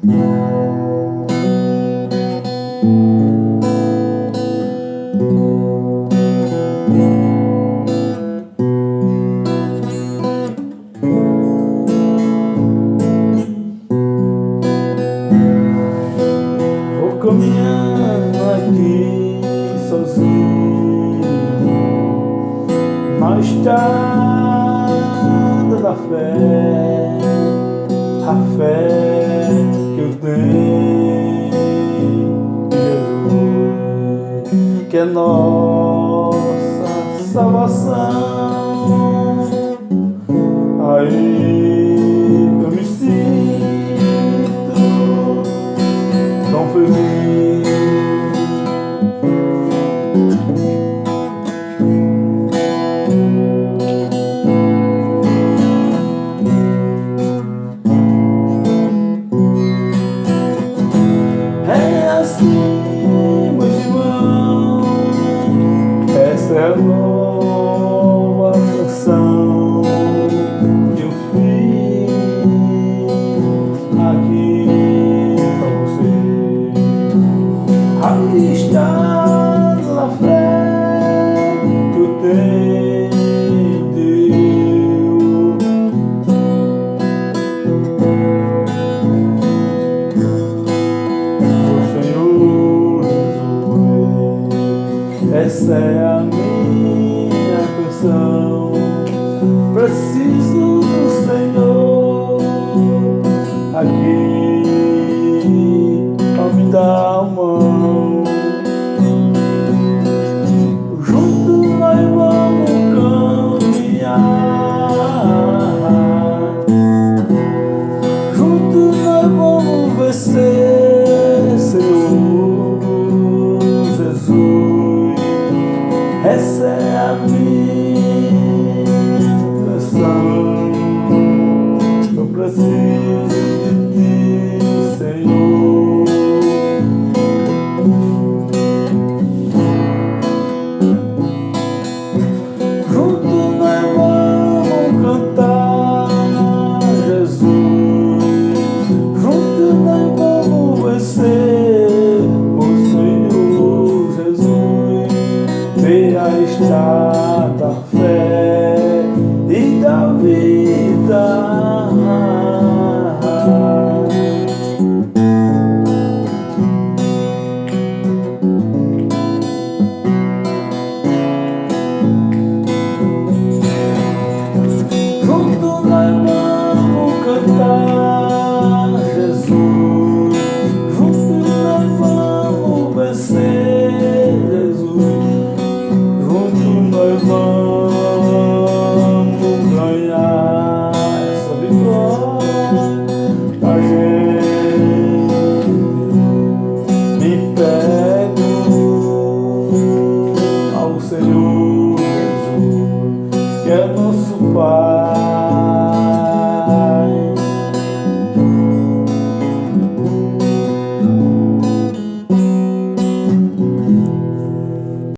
Vou caminhando aqui sozinho na estrada da fé, a fé que eu tenho em Jesus, que é nossa salvação. Aí eu me sinto tão feliz. É assim, meus irmãos, essa é a nova canção que eu fiz aqui pra você. Aí está a fé que eu tenho em Deus. Essa é a minha canção. Preciso do Senhor aqui pra me dar a mão. Junto nós vamos caminhar, junto nós vamos vencer, Senhor Jesus. Essa é a minha canção. Eu preciso de ti, Senhor. Junto nós vamos cantar, Jesus. Junto nós vamos vencer, o Senhor Jesus. Vê a estrada da fé e da vida. Junto nós vamos cantar, Jesus. Junto nós vamos vencer, Jesus. Junto nós vamos ganhar essa vitória. A gente em pé.